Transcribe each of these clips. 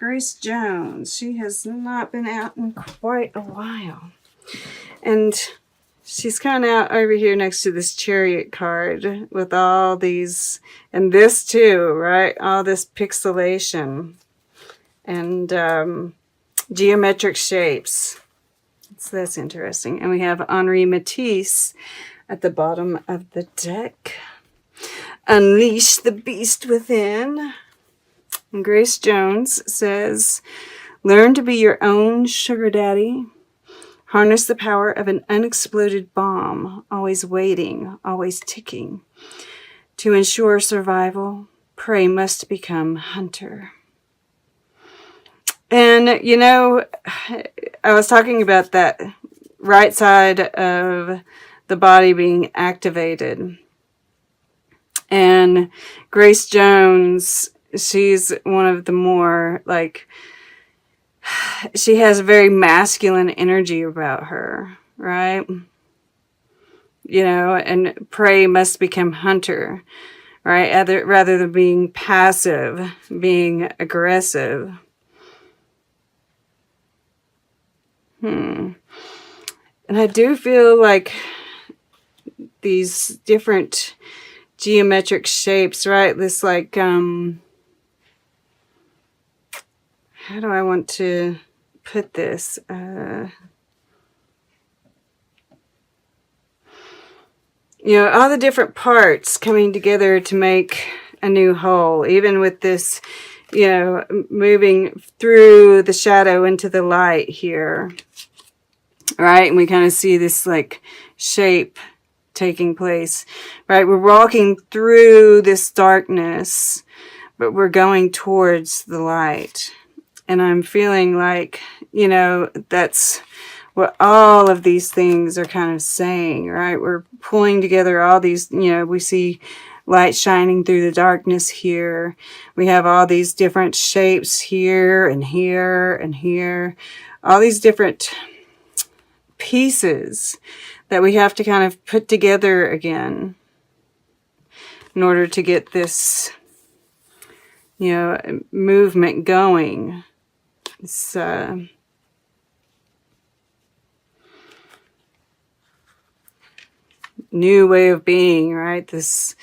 Grace Jones. She has not been out in quite a while. And she's kind of out over here next to this Chariot card with all these, and this too, right? All this pixelation and geometric shapes. So that's interesting. And we have Henri Matisse at the bottom of the deck. Unleash the beast within. And Grace Jones says, learn to be your own sugar daddy. Harness the power of an unexploded bomb, always waiting, always ticking. To ensure survival, prey must become hunter. And, you know, I was talking about that right side of the body being activated. And Grace Jones, she's one of the more, like, she has a very masculine energy about her, right? You know, and prey must become hunter, right? Rather than being passive, being aggressive. And I do feel like these different geometric shapes, right? This like, how do I want to put this? You know, all the different parts coming together to make a new whole, even with this, you know, moving through the shadow into the light here, right? And we kind of see this like shape taking place, right? We're walking through this darkness, but we're going towards the light. And I'm feeling like, you know, that's what all of these things are kind of saying, right? We're pulling together all these, you know, we see light shining through the darkness here. We have all these different shapes here and here and here. All these different pieces that we have to kind of put together again in order to get this, you know, movement going. It's new way of being, right? This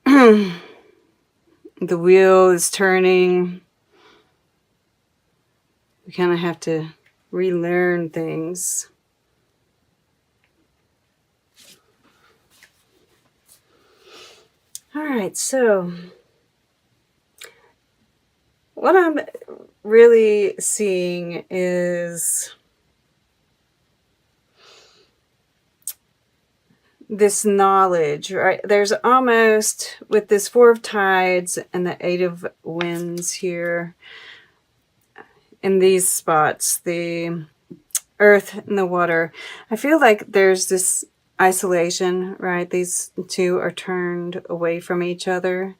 the wheel is turning. We kind of have to relearn things. All right, so what I'm really seeing is this knowledge, right? There's almost, with this Four of Tides and the Eight of Wands here, in these spots, the earth and the water, I feel like there's this isolation, right? These two are turned away from each other,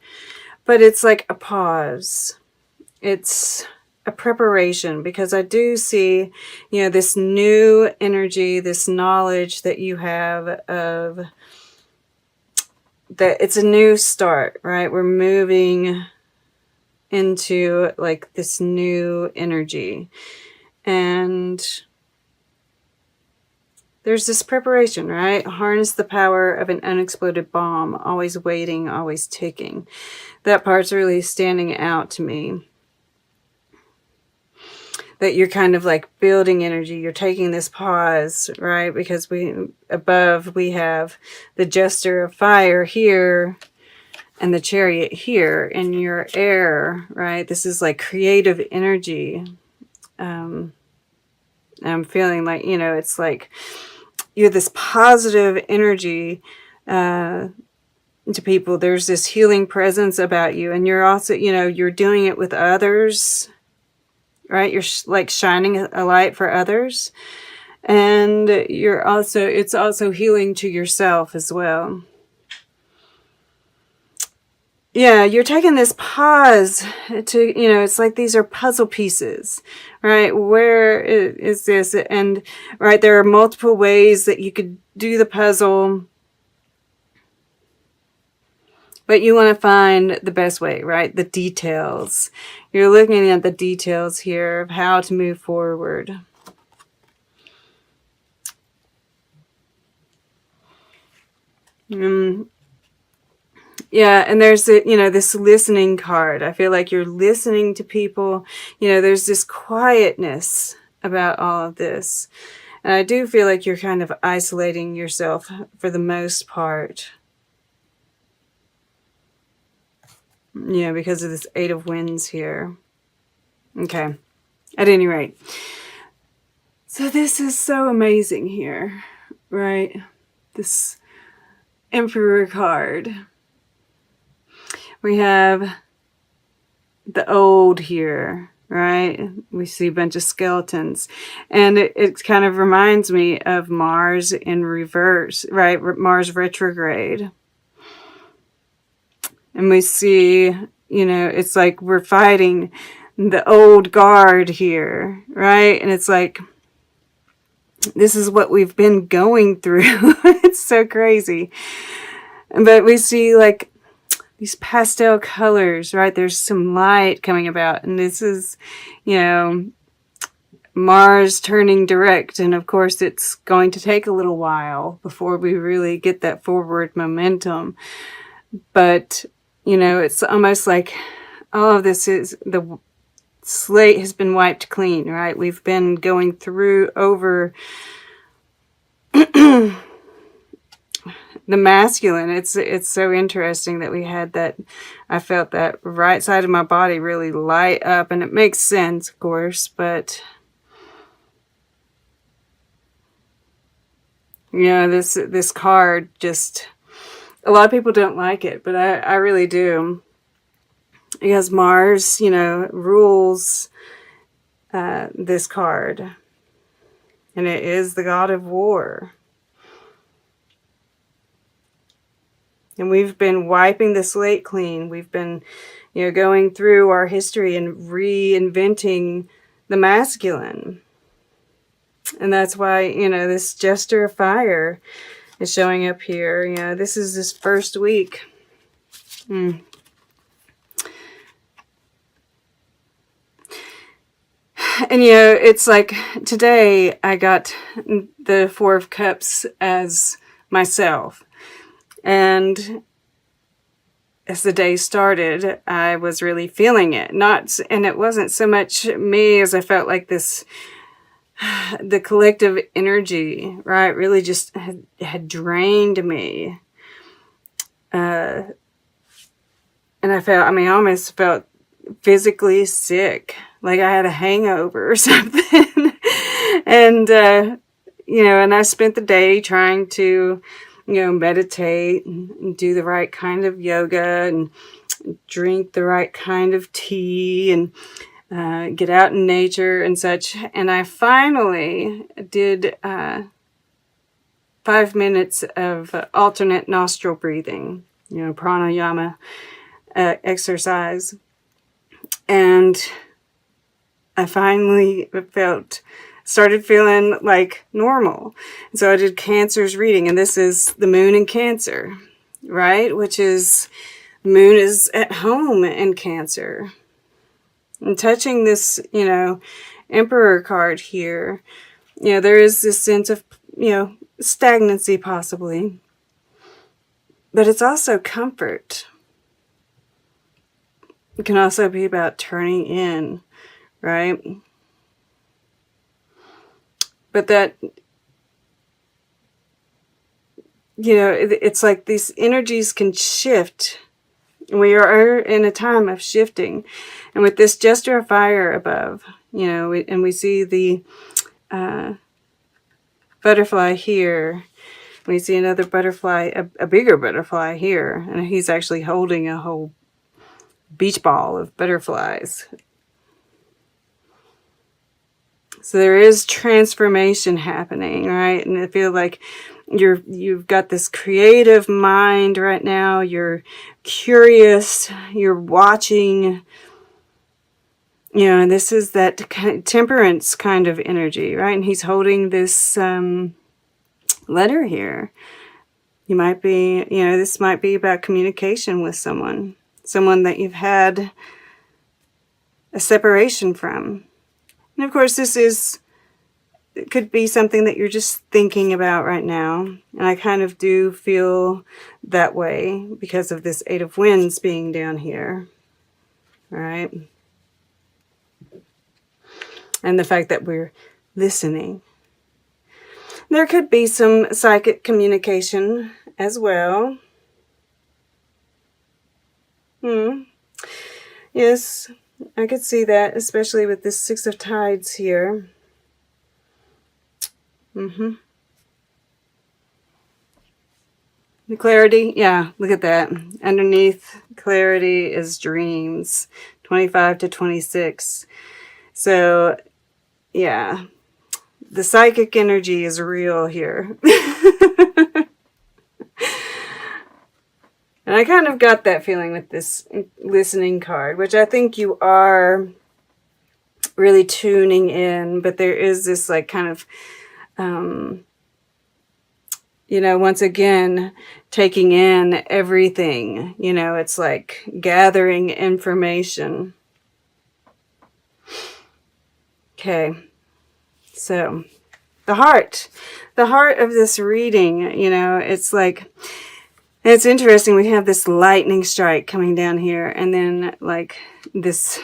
but it's like a pause. It's a preparation, because I do see, you know, this new energy, this knowledge that you have of that it's a new start, right? We're moving into like this new energy, and there's this preparation, right? Harness the power of an unexploded bomb, always waiting, always ticking. That part's really standing out to me. That you're kind of like building energy. You're taking this pause, right? Because above we have the Jester of Fire here and the Chariot here in your air, right? This is like creative energy. I'm feeling like, you know, it's like you're this positive energy to people. There's this healing presence about you. And you're also, you know, you're doing it with others, right? You're like shining a light for others. And it's also healing to yourself as well. Yeah, you're taking this pause to, you know, it's like these are puzzle pieces, right? Where is this? And, right, there are multiple ways that you could do the puzzle. But you want to find the best way, right? The details. You're looking at the details here of how to move forward. Yeah, and there's this listening card. I feel like you're listening to people. There's this quietness about all of this. And I do feel like you're kind of isolating yourself for the most part. Because of this Eight of Wands here. Okay. At any rate. So this is so amazing here, right? This Emperor card. We have the Old here, right? We see a bunch of skeletons. And it kind of reminds me of Mars in reverse, right? Mars retrograde. And we see, it's like we're fighting the old guard here, right? And it's like, this is what we've been going through. It's so crazy. But we see like these pastel colors, right? There's some light coming about. And this is, Mars turning direct. And of course, it's going to take a little while before we really get that forward momentum. But, it's almost like all of this is the slate has been wiped clean, right? We've been going through over the masculine. It's so interesting that we had that. I felt that right side of my body really light up, and it makes sense, of course, but this card just, a lot of people don't like it, but I really do. Because Mars, rules this card. And it is the god of war. And we've been wiping the slate clean. We've been, going through our history and reinventing the masculine. And that's why, this Jester of Fire is showing up here. This is this first week. And, it's like today I got the Four of Cups as myself. And as the day started, I was really feeling it. And it wasn't so much me as I felt like this, the collective energy, right, really just had drained me. And I almost felt physically sick, like I had a hangover or something. And, and I spent the day trying to, meditate and do the right kind of yoga and drink the right kind of tea and get out in nature and such. And I finally did 5 minutes of alternate nostril breathing, pranayama exercise. And I finally started feeling like normal. And so I did Cancer's reading, and this is the moon in Cancer, right? Which is, moon is at home in Cancer. And touching this, Emperor card here, there is this sense of, stagnancy possibly. But it's also comfort. It can also be about turning in, right? But that, it's like these energies can shift. We are in a time of shifting. And with this Jester of Fire above, and we see the butterfly here. We see another butterfly, a bigger butterfly here. And he's actually holding a whole beach ball of butterflies. So there is transformation happening, right? And I feel like you've got this creative mind right now. You're curious. You're watching. And this is that kind of temperance kind of energy, right? And he's holding this letter here. You might be, this might be about communication with someone that you've had a separation from. And of course, it could be something that you're just thinking about right now. And I kind of do feel that way because of this Eight of Wands being down here. All right. And the fact that we're listening. There could be some psychic communication as well. Yes, I could see that, especially with this Six of Tides here. The clarity, yeah, look at that. Underneath clarity is dreams, 25 to 26. So, yeah, the psychic energy is real here. And I kind of got that feeling with this listening card, which I think you are really tuning in, but there is this like kind of, once again, taking in everything, it's like gathering information. Okay. So the heart of this reading, it's like, it's interesting. We have this lightning strike coming down here, and then like this,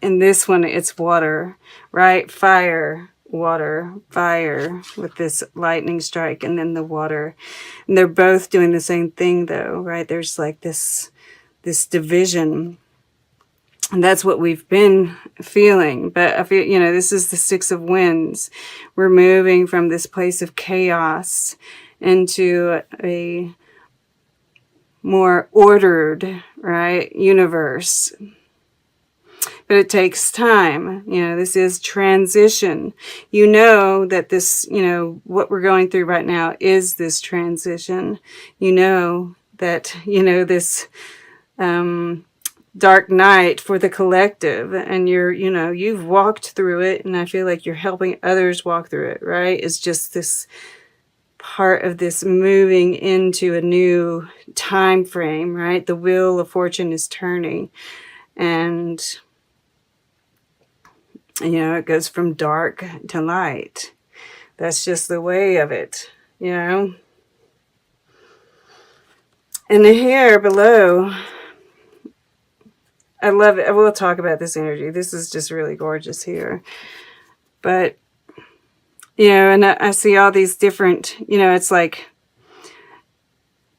in this one, it's water, right? Fire, water, fire with this lightning strike, and then the water. And they're both doing the same thing though, right? There's like this division. And that's what we've been feeling. But I feel, this is the Six of Wands. We're moving from this place of chaos into a more ordered, right, universe. But it takes time. This is transition. That this, what we're going through right now is this transition. That, this dark night for the collective, and you've walked through it, and I feel like you're helping others walk through it, right? It's just this part of this moving into a new time frame, right? The wheel of fortune is turning, and it goes from dark to light. That's just the way of it, And here below, I love it. I will talk about this energy. This is just really gorgeous here. But, and I see all these different, it's like,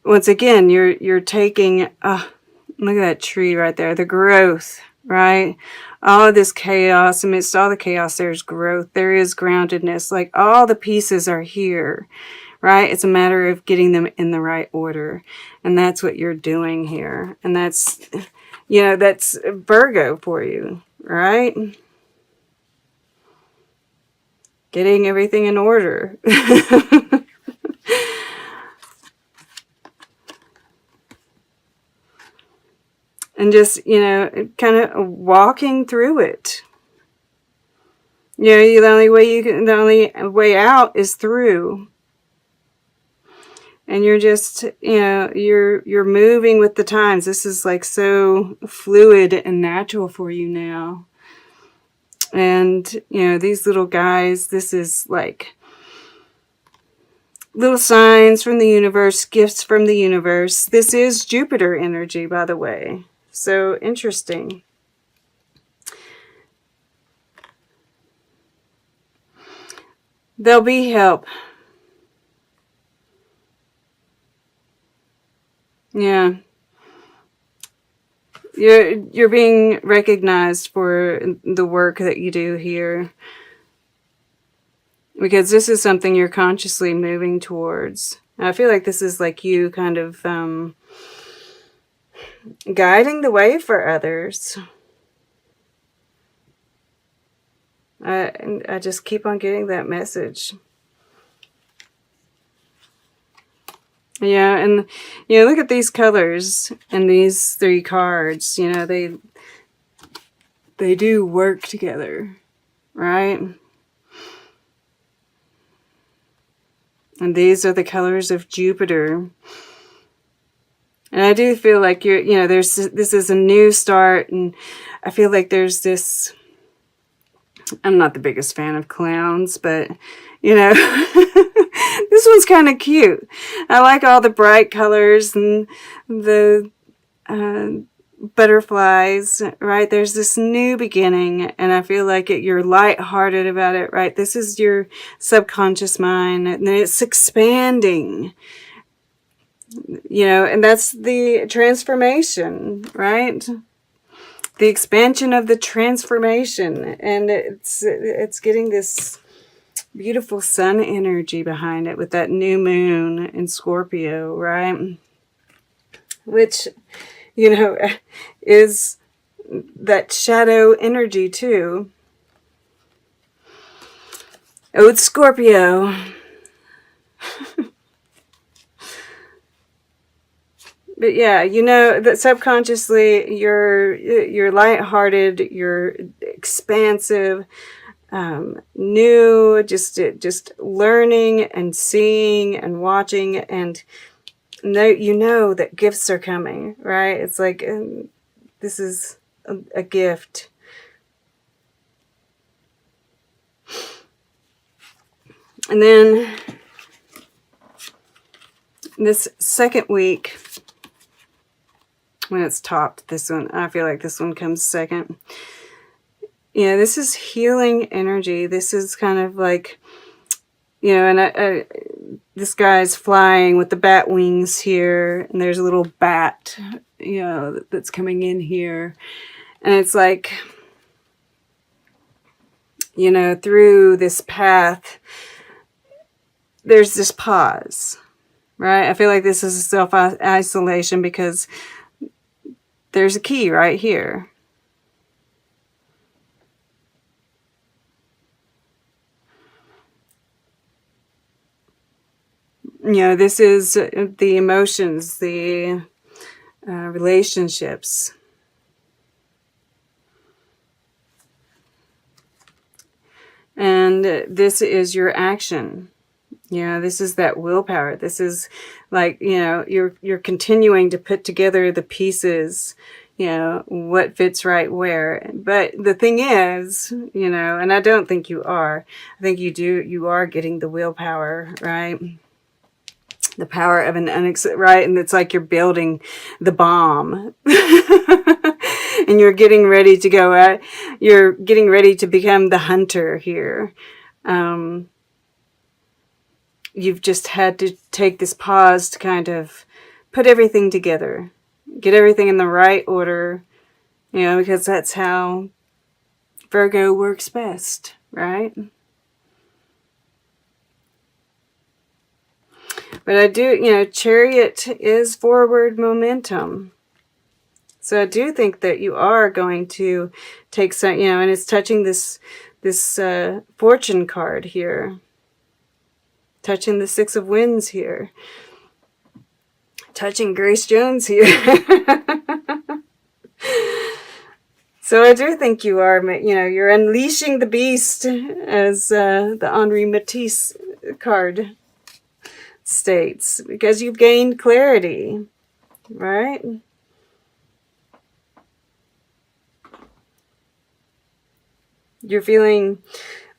once again, you're taking, look at that tree right there, the growth, right? All of this chaos, amidst all the chaos, there's growth. There is groundedness. Like all the pieces are here, right? It's a matter of getting them in the right order. And that's what you're doing here. And that's, that's Virgo for you, right? Getting everything in order. And just, kind of walking through it. The only way out is through. And you're just, you're moving with the times. This is like so fluid and natural for you now. And, these little guys, this is like little signs from the universe, gifts from the universe. This is Jupiter energy, by the way. So interesting. There'll be help. Yeah. You're being recognized for the work that you do here. Because this is something you're consciously moving towards. I feel like this is like you kind of guiding the way for others. I just keep on getting that message. Yeah, and look at these colors and these three cards. They do work together, right? And these are the colors of Jupiter. And I do feel like this is a new start, and I feel like there's this, I'm not the biggest fan of clowns, but this one's kind of cute. I like all the bright colors and the butterflies, right? There's this new beginning, and I feel like you're lighthearted about it, right? This is your subconscious mind, and it's expanding. And that's the transformation, right? The expansion of the transformation. And it's getting this beautiful sun energy behind it with that new moon in Scorpio, right? Which, is that shadow energy too. Oh, it's Scorpio. But yeah, that subconsciously you're lighthearted, you're expansive, new, just learning and seeing and watching, and that gifts are coming, right? It's like this is a gift. And then this second week, when it's topped, this one, I feel like this one comes second. Yeah, this is healing energy. This is kind of like, and this guy's flying with the bat wings here, and there's a little bat, that's coming in here. And it's like, through this path, there's this pause, right? I feel like this is a self-isolation because there's a key right here. This is the emotions, the relationships. And this is your action. This is that willpower. This is like, you're continuing to put together the pieces, what fits right where. But the thing is, and I don't think you are. I think you are getting the willpower, right? The power of right? And it's like you're building the bomb. And you're getting ready to go you're getting ready to become the hunter here. You've just had to take this pause to kind of put everything together, get everything in the right order, because that's how Virgo works best, right? But I do, Chariot is forward momentum. So I do think that you are going to take some, and it's touching this fortune card here. Touching the Six of Wands here. Touching Grace Jones here. So I do think you are, you're unleashing the beast, as the Henri Matisse card states, because you've gained clarity, right? You're feeling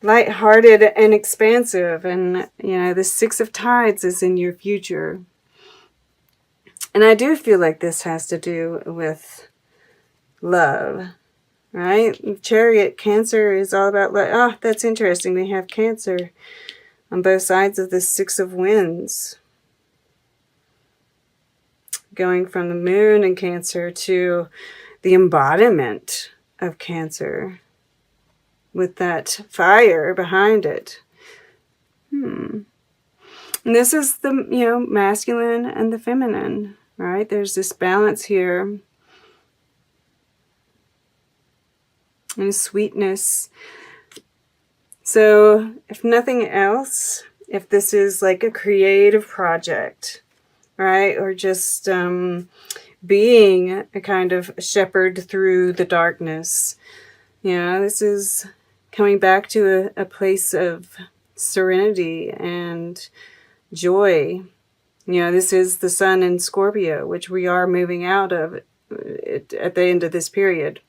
lighthearted and expansive, and the Six of Tides is in your future. And I do feel like this has to do with love, right? Chariot, Cancer is all about love. Oh, that's interesting. They have Cancer on both sides of the Six of Wands, going from the moon in Cancer to the embodiment of Cancer, with that fire behind it. And this is the, masculine and the feminine, right? There's this balance here. And sweetness. So, if nothing else, if this is like a creative project, right? Or just being a kind of shepherd through the darkness, this is coming back to a place of serenity and joy. This is the sun in Scorpio, which we are moving out of at the end of this period.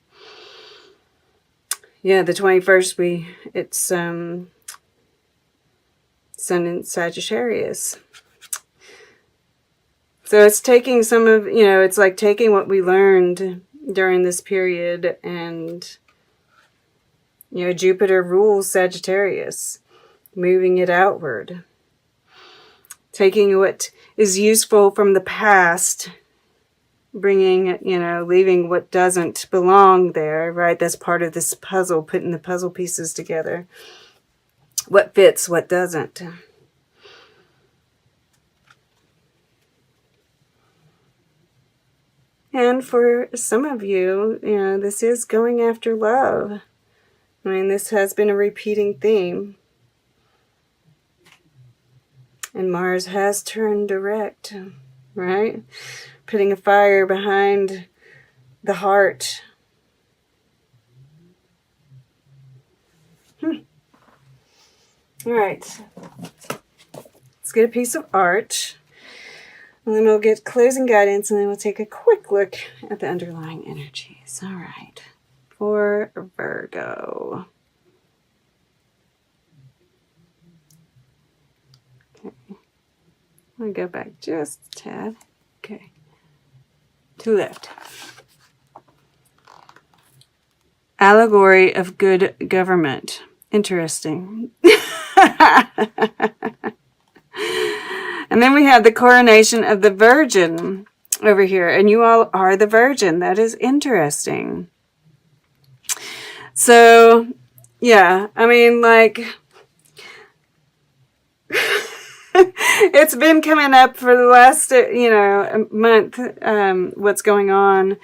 Yeah, the 21st, it's sun in Sagittarius. So it's taking some of, it's like taking what we learned during this period, and, Jupiter rules Sagittarius, moving it outward. Taking what is useful from the past, bringing, leaving what doesn't belong there, right? That's part of this puzzle, putting the puzzle pieces together. What fits, what doesn't. And for some of you, this is going after love. I mean, this has been a repeating theme. And Mars has turned direct, right? Putting a fire behind the heart. All right. Let's get a piece of art. And then we'll get closing guidance, and then we'll take a quick look at the underlying energies. All right. For Virgo. I'm going to go back just a tad. Okay. To left. Allegory of good government. Interesting. And then we have the coronation of the Virgin over here. And you all are the Virgin. That is interesting. So, yeah. I mean, like... it's been coming up for the last, month. What's going on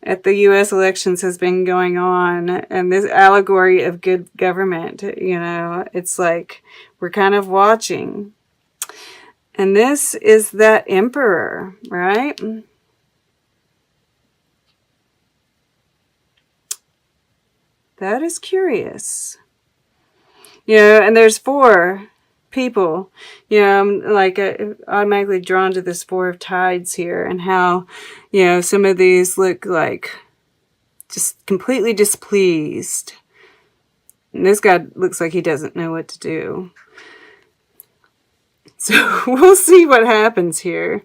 at the U.S. elections has been going on. And this allegory of good government, it's like we're kind of watching. And this is that emperor, right? That is curious. And there's 4 people. I'm like automatically drawn to this 4 of Tides here, and how, some of these look like just completely displeased. And this guy looks like he doesn't know what to do. So we'll see what happens here.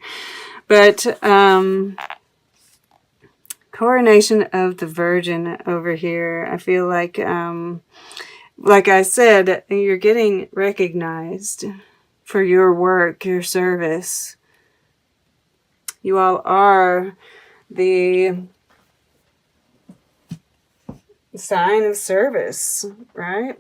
But coronation of the Virgin over here, I feel like I said, you're getting recognized for your work, your service. You all are the sign of service, right?